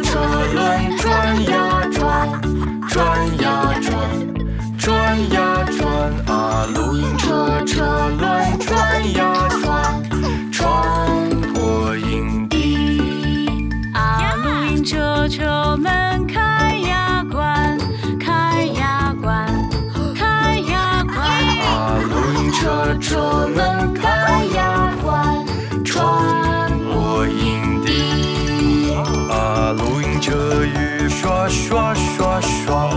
车轮转呀转，转呀转，转呀转啊！露营车车轮转呀转，穿过营地。啊，露营车车门开呀关，开呀关，开呀关。啊，露营车车门开呀关，穿过营地。啊，露营车雨刷刷刷刷，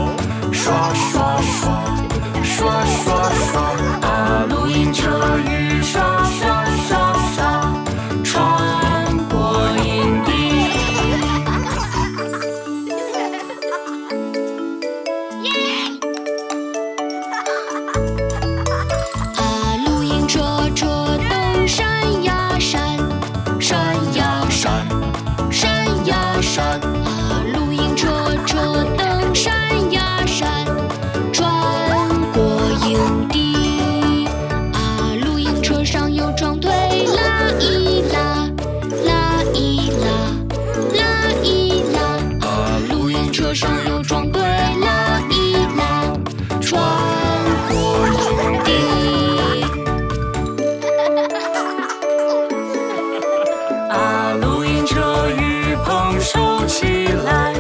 刷刷刷，刷刷刷。啊，露营车雨刷刷刷刷，穿过营地。啊，露营车车灯闪呀闪，闪呀闪，闪呀闪。啊，露营车车灯闪呀闪，转过营地。啊，露营车上有双腿拉一拉，拉一拉，拉一拉。啊，露营车上有双腿拉一拉，穿过营地。啊，露营车雨棚收起来，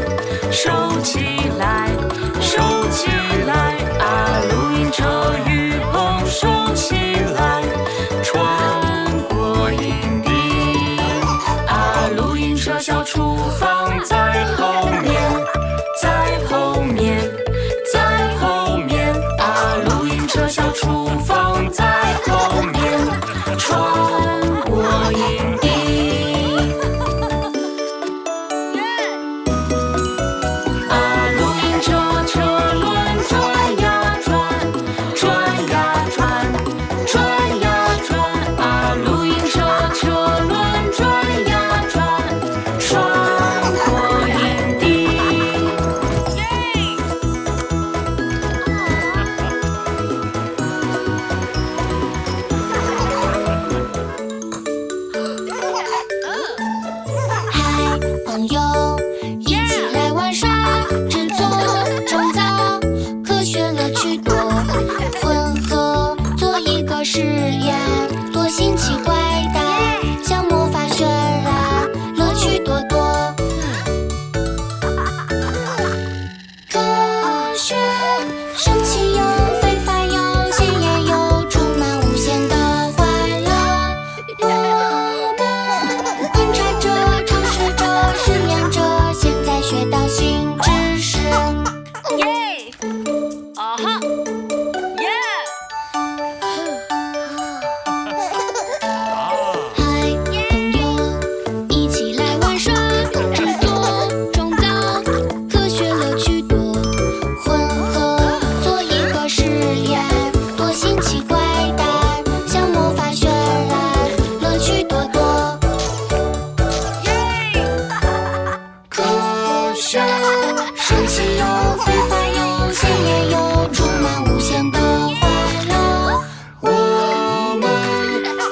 收起来，收起来。啊，露营车雨棚收起来，穿过营地。啊，露营车小厨房在后面，在后面，在后面。啊，露营车小厨房在后面，穿过营地。啊，露营车车轮转呀转，转呀转，转呀转。啊，露营车车轮转呀转，穿过营地。嗨，朋友，一起来玩耍，制作创造，科学乐趣多，混合做一个实验，多新奇怪诞，像魔法渲染，乐趣多多。科学神奇又非凡又鲜艳又充满无限的欢乐。我们观察着、尝试着、实验着，现在学到新知识。耶！啊哈！耶！嗨，朋友，一起来玩耍，制作创造，科学乐趣多，混合做一个实验，多新奇怪诞，像魔法渲染，乐趣多多。科学神奇又非凡又鲜艳又充满无限的欢乐。我们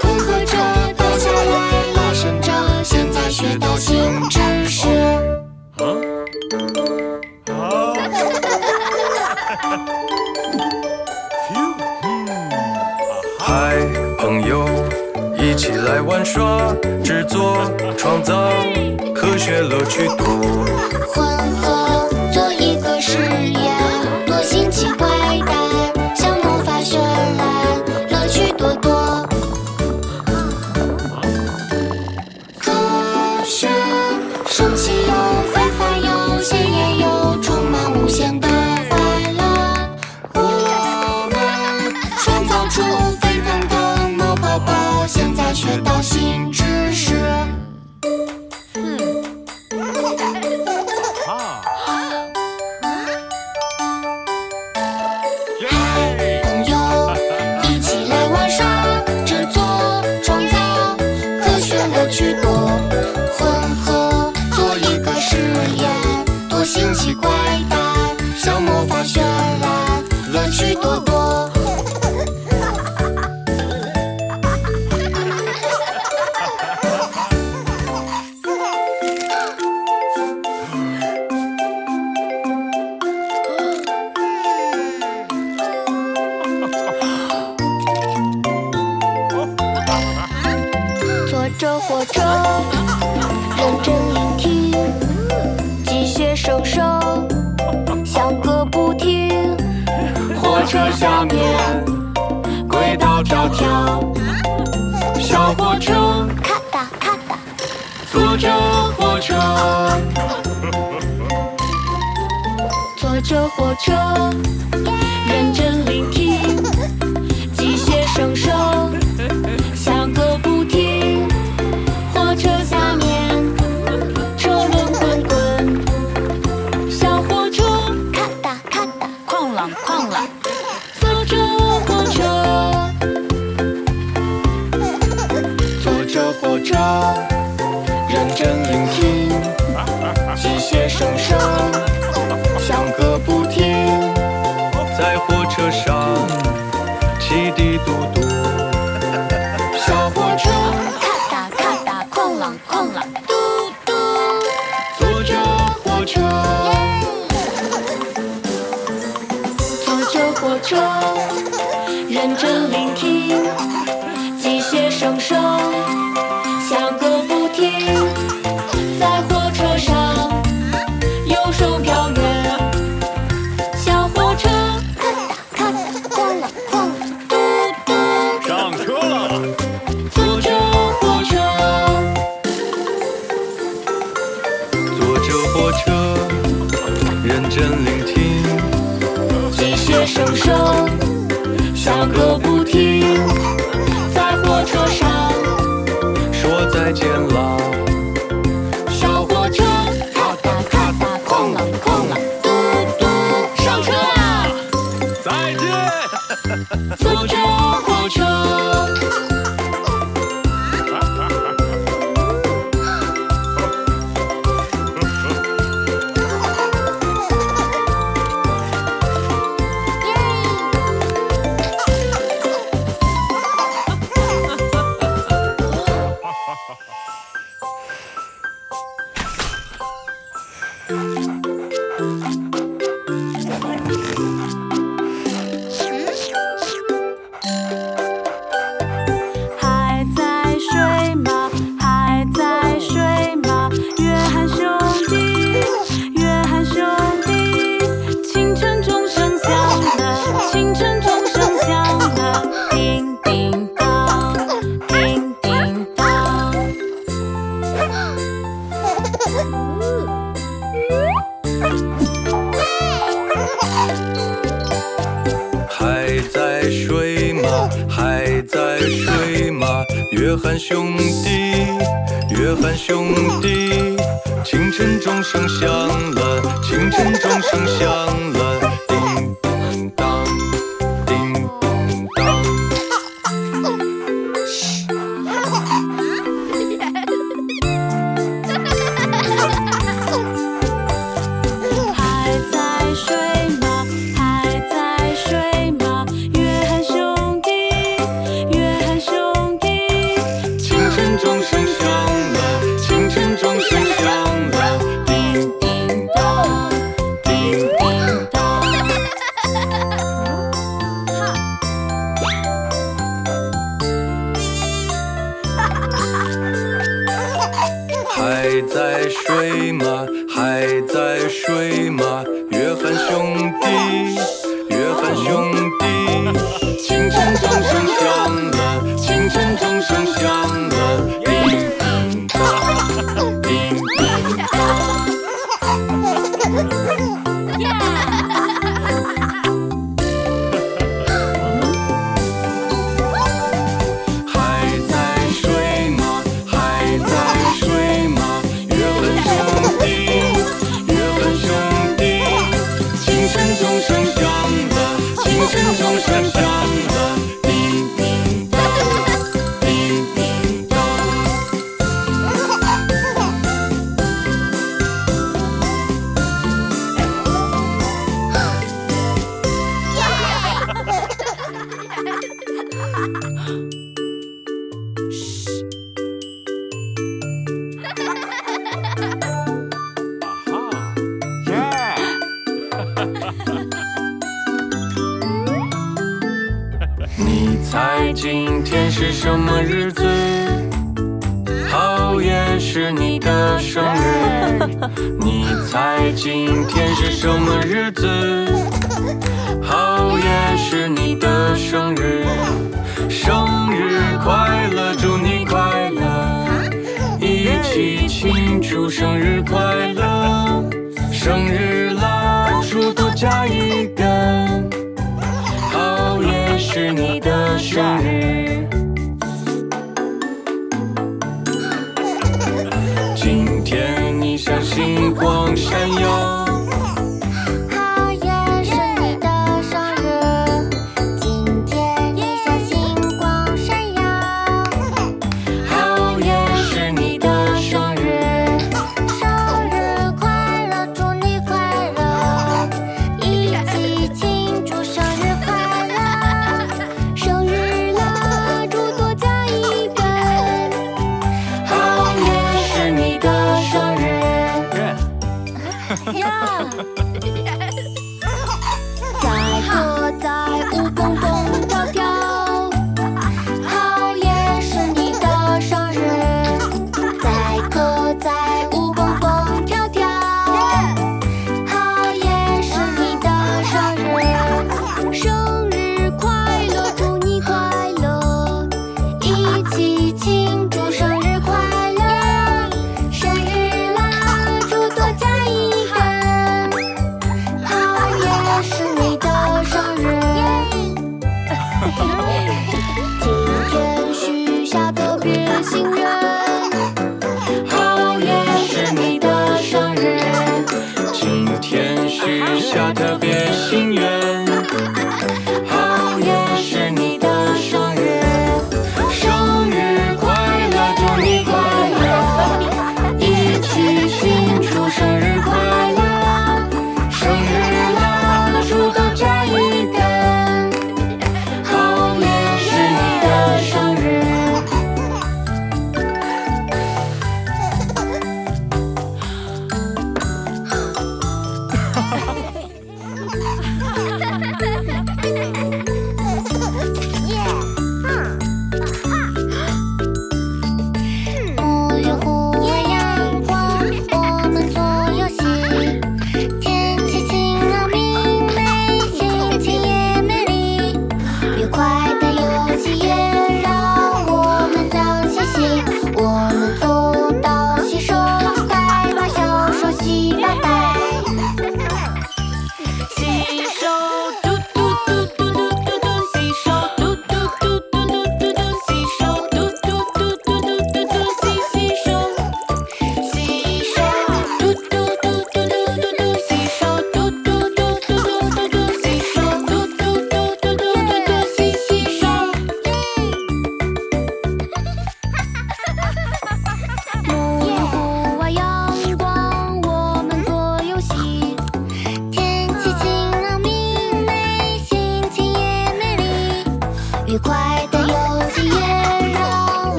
混合着、倒下来、拉伸着，现在学到新知识。嗨，朋友，一起来玩耍，制作创造，科学乐趣多。混合做一个实验，多新奇怪诞，像魔法渲染，乐趣多多。科学神奇又非凡又鲜艳又充满无限的欢乐。我们创造出飞腾的毛宝宝，现在学到新知识。真聆听，机械声声响个不停。火车下面轨道迢迢，小火车咔哒咔哒，坐着火车，坐着火车，认真聆听，机械声声响个不停。火车下面车轮滚滚，小火车咔哒咔哒，哐啷哐啷，坐着火车，坐着火车，认真聆听，机械声声响个不停。在火车上汽笛嘟嘟，小火车咔哒咔哒，哐啷哐啷，嘟嘟。坐着火车，坐着火车，认真聆听，机械声声响个不停。在火车上，右手飘远，小火车咔哒咔哒，哐啷哐啷，嘟嘟。上车了。坐着火车，坐着火车，认真聆听，机械声声响个不停。在火车上，说再见啦。小火车咔哒咔哒，哐啷哐啷，嘟嘟。上车啦！再见。坐着火车，还在睡吗？还在睡吗？约翰兄弟，约翰兄弟，清晨钟声响了，清晨钟声响了，叮叮当，叮叮当。还在睡吗？还在睡吗？约翰兄弟，约翰兄弟，清晨钟声响了，清晨钟声响了，叮叮当，叮叮当。还在睡吗？还在睡吗？约翰兄弟，约翰兄弟，清晨钟声响了，清晨钟声响了，叮叮当，叮叮当。还在睡吗？还在睡吗？约翰兄弟，约翰兄弟，清晨钟声响了，清晨钟声响了，叮叮当，叮叮当。还在睡吗？还在睡吗？约翰兄弟，约翰兄弟，清晨钟声响了，清晨钟声响了，叮叮当，叮叮当。你猜今天是什么日子？好好也是你的生日，你猜今天是什么日子？好也是你的生日，生日快乐，祝你快乐，一起庆祝生日快乐，生日蜡烛多加一根，好也是你的生日。今天你像星光闪耀，好也是你的生日，今天你像星光闪耀。好也是你的生日，生日快乐，祝你快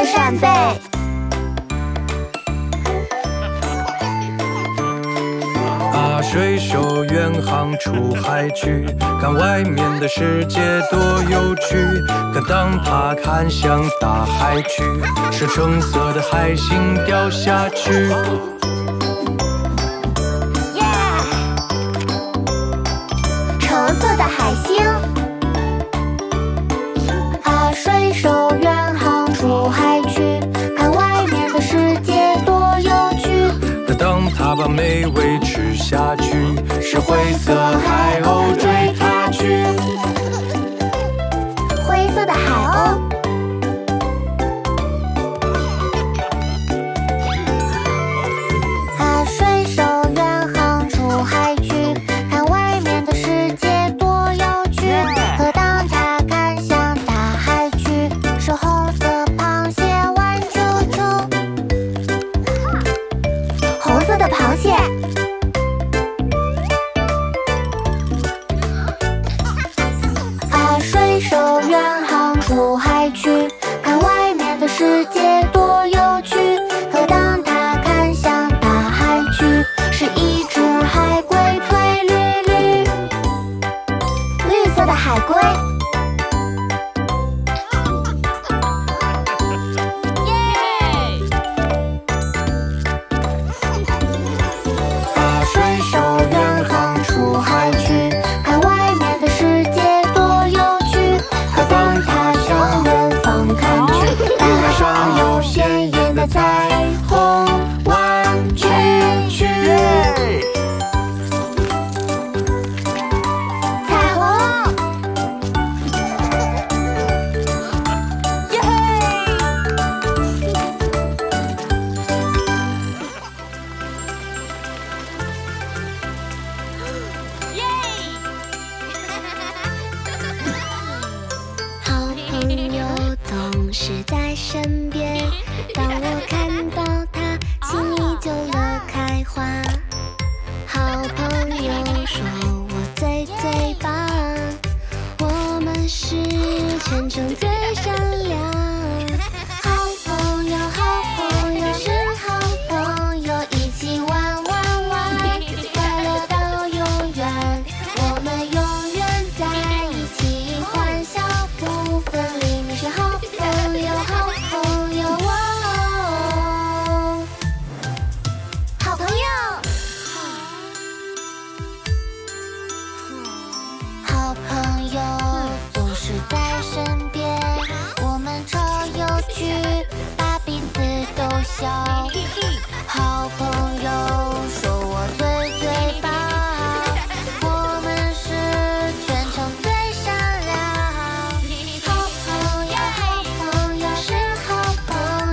的扇贝。水手远航出海去，看外面的世界多有趣。可当他看向大海去，是橙色的海星掉下去。橙色的海星。水手远航出海去，看外面的世界多有趣。可当他把美味吃下去，是灰色海鸥追他去。灰色的海鸥。水手远航出海去，看外面的世界多有趣。可当他看向大海去，是红色螃蟹玩啾啾。红色的螃蟹。水手远航出海去，看外面的世界多有趣。可当他看向大海去，是一只海龟翠绿绿。绿色的海龟。水手远航出海去，看外面的世界多有趣。可当他向远方看去，大海上有鲜艳的彩虹弯曲曲。彩虹。好朋友总是在身边，当我看到他，心里就乐开花。好朋友说我最最棒，我们是全城最善良。好朋友，好朋友是好朋友，一起玩玩玩，快乐到永远。我们永远在一起，欢笑不分离。你是好朋友，好朋友哦，好朋友。好朋友总是在身边，我们超有趣，把彼此逗笑。好朋友说我最最棒，我们是全城最善良。好朋友，好朋友是好朋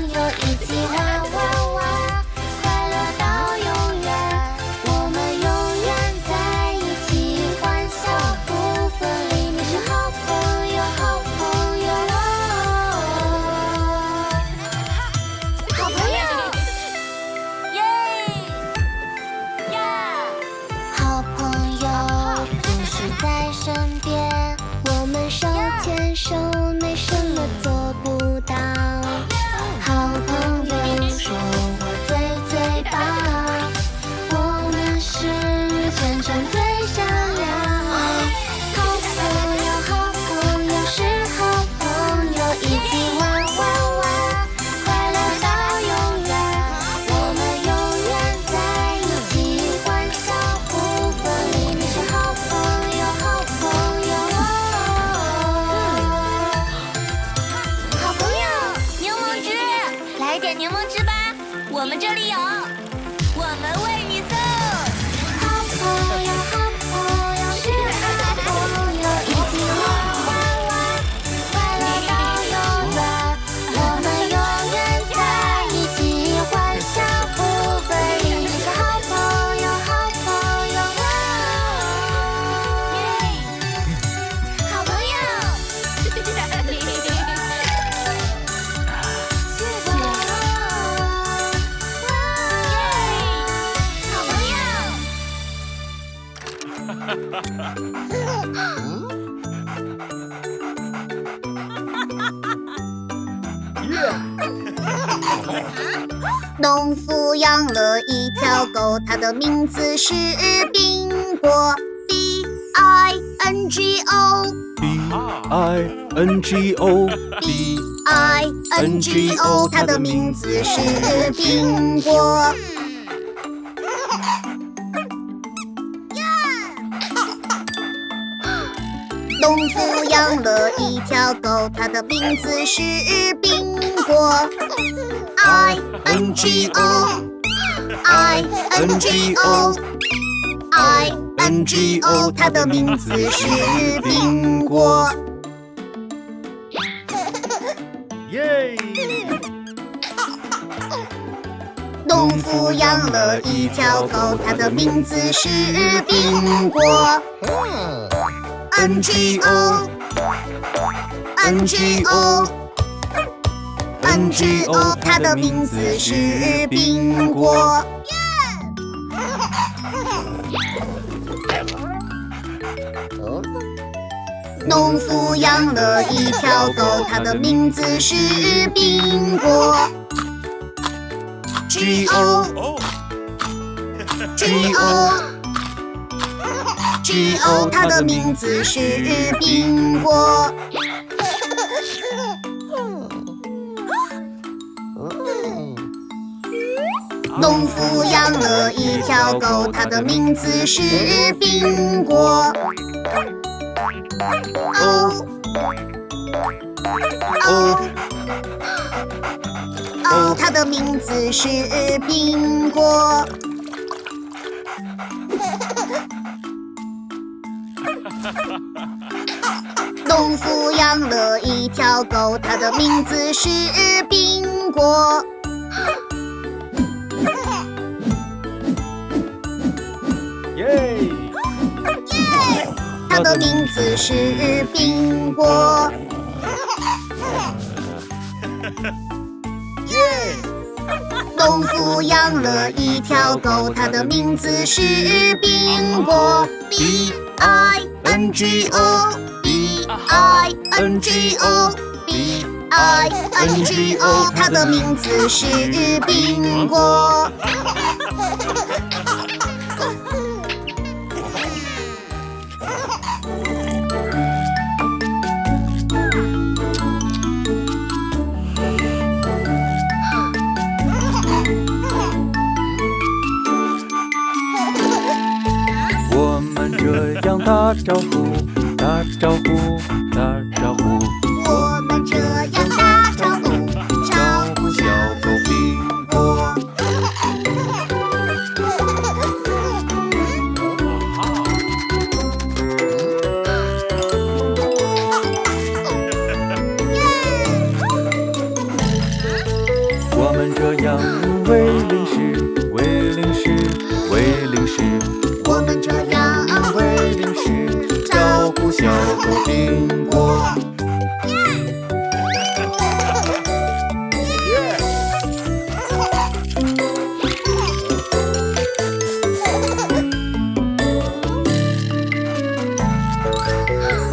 友，一起玩玩玩，快乐到永远。我们永远在一起，欢笑不分离。你是好朋友，好朋友哦，好朋友。好朋友总是在身边，我们手牵手，没什么做不到。好朋友说我最最棒，我们是全城最善良。好朋友，好朋友是好朋友，一起玩玩玩，快乐到永远。我们永远在一起，欢笑不分离。你是好朋友，好朋友哦，好朋友。柠檬汁，来点柠檬汁吧，我们这里有，我们为你送。好朋友，好朋友是好朋友，一起玩玩玩，快乐到永远。我们永远在一起，欢笑不分离。你是好朋友，好朋友哦，好朋友。好朋友。农夫养了一条狗，它的名字是宾果 B-I-N-G-O B-I-N-G-O B-I-N-G-O 它的名字是宾果。农夫养了一条狗，它的名字是宾果 I-N-G-O I-N-G-O I-N-G-O 它的名字是宾果。耶！农夫养了一条狗，它的名字是宾果 N-G-O N-G-O N-G-O 它的名字是宾果。农夫养了一条狗，它的名字是宾果 G-O G-O G-O 它的名字是宾果。农夫养了一条狗，它的名字是宾果 O O O 它的名字是宾果。农夫养了一条狗，它的名字是宾果。耶！它的名字是宾果。耶！农夫养了一条狗，它的名字是宾果 B-I-N-G-O B-I-N-G-O B-I-N-G-O 它的名字是宾果。我们这样打招呼，打招呼，打招呼，我们这样打招呼，招呼小狗宾果。我们这样为零食，为零食，为零食，我们这样为零食，照顾小狗宾果。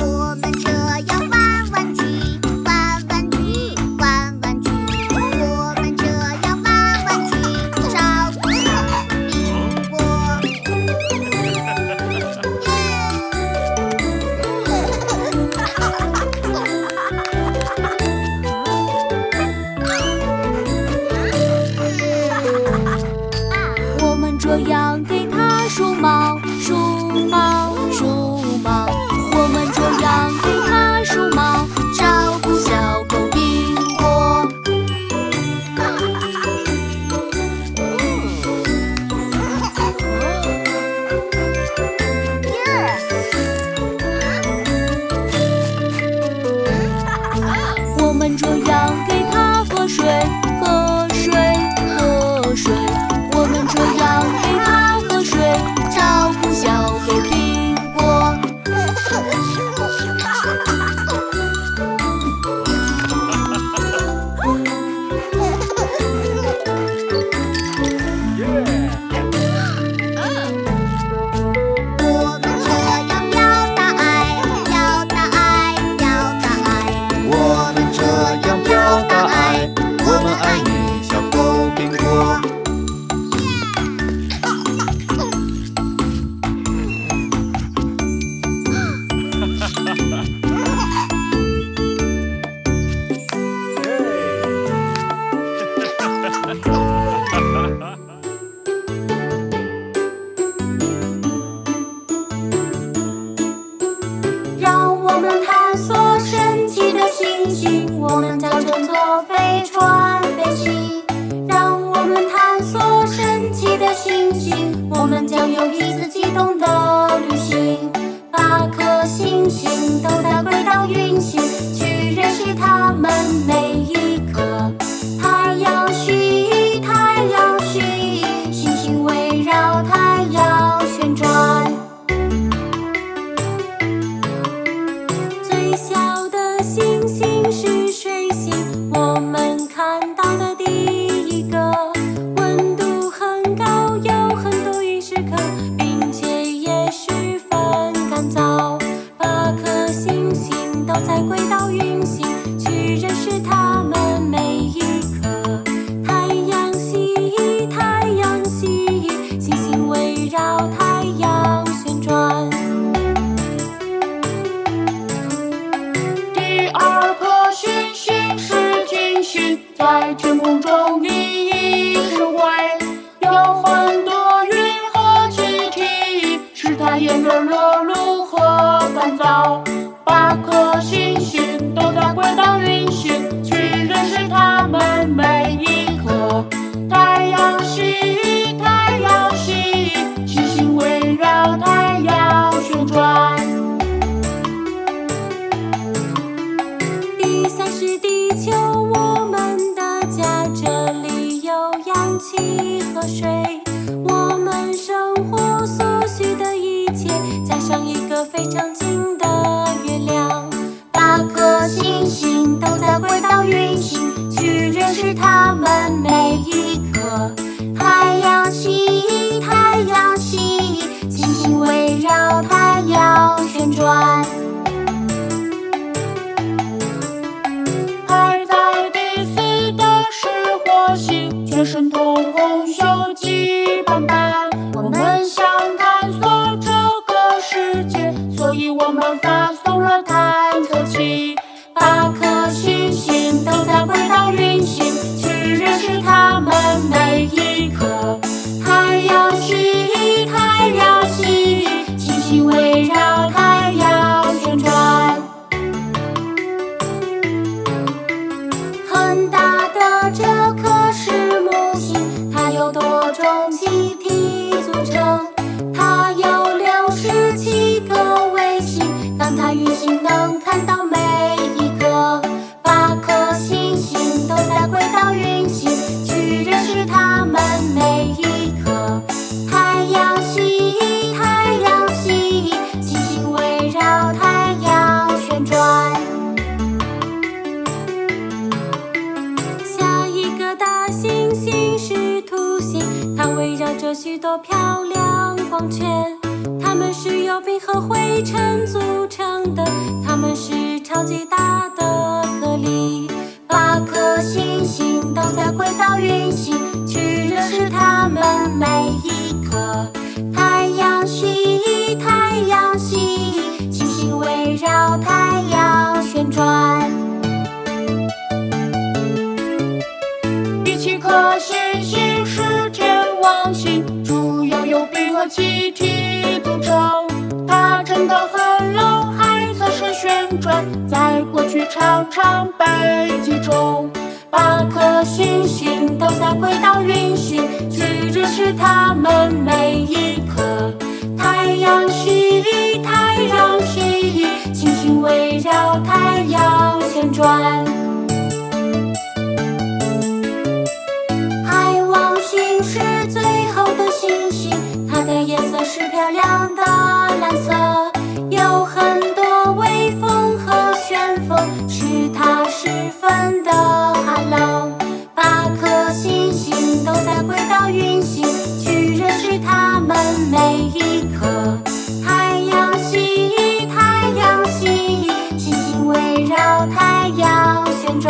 我们这样玩玩具，玩玩具，玩玩具。我们这样玩玩具，照顾小宾果。我们这样给它梳毛，梳毛，梳毛。我们这样给它梳毛，照顾小狗宾果。我们这样给它喝水，喝水，喝水。我们这样给它喝水，照顾小狗宾果。们将有一次激动的旅行。8颗星星都在轨道运行，去认识它们每一颗。太阳系，太阳系，星星围绕太阳旋转。最小的星星是水星，我们看到的第一个。温度很高，有很多陨石坑，并且也十分干燥。8颗星星都在轨道运行，去认识它们每一颗。太阳系，太阳系，星星围绕太阳旋转。第2颗星星是金星，在天空中熠熠生辉，有很多云和气体，使它炎热、热炉和干燥。8颗星星都在轨道运行，去认识它们每一颗。太阳系，太阳系，星星围绕太阳旋转。第3是地球，我们的家，这里有氧气和水，我们生活所需的一切，加上一个非常近的月亮。8颗星星都在轨道运行，去认识它们每一颗。太阳系，太阳系，星星围绕太阳旋转。排在第4的是火星，全身通红，锈迹斑斑。我们想探索这个世界，所以我们发送了探测器。8颗星星都在轨道运行，去认识它们每一颗。太阳系，太阳系，星星围绕太阳旋转。很大的这颗是木星，它由多种气体组成，它有67个卫星，当它运行能看到每一个。8颗星星都在轨道运行，去认识它们每一颗。太阳系，太阳系，星星围绕太阳旋转。下一个大行星是土星，它围绕着许多漂亮光圈，它们是由冰和灰尘组成的，它们是超级大的颗粒。8颗星星都在轨道运行，去认识它们每一颗。太阳系，太阳系，星星围绕太阳旋转。第7颗星星是天王星，主要由冰和气体组成。它真的很冷，还测试旋转，在过去常常被击中。8颗星星都在轨道运行，去认识它们每一颗。太阳系，太阳系，星星围绕太阳旋转。海王星是最后的星星，它的颜色是漂亮的蓝色，有很多微风和旋风，使它十分的寒冷。8颗星星都在轨道运行，去认识它们每一颗。太阳系，太阳系，星星围绕太阳旋转。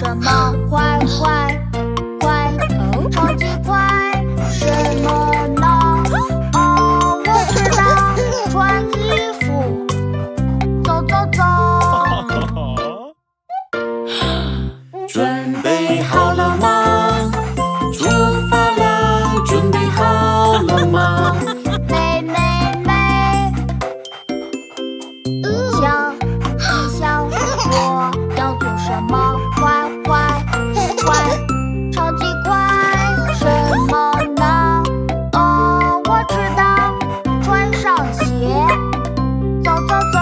什么？快快快，超级快！什么呢？哦，我知道，穿衣服，走走走。准备好了吗？出发了，准备好了吗？妹妹妹，笑一笑，我要做什么？快快快，超级快！什么呢？哦，我知道，穿上鞋，走走走。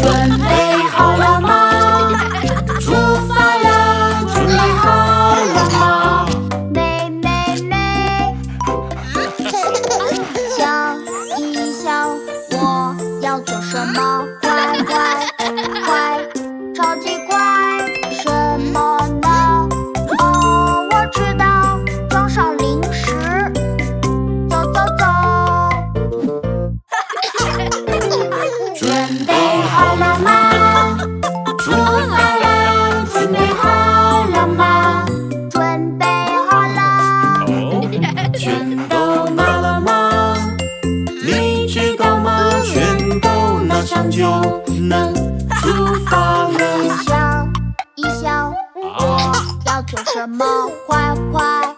准备好了吗？出发了，准备好了吗？妹妹妹，笑一笑，我要做什么？快快快，超级快！什么呢？哦，我知道，装上零食，走走走。准备好了吗？出发了，准备好了吗？准备好了，全都拿了吗？你知道吗？全都拿上就能出发了。笑一笑，我要做什么？快快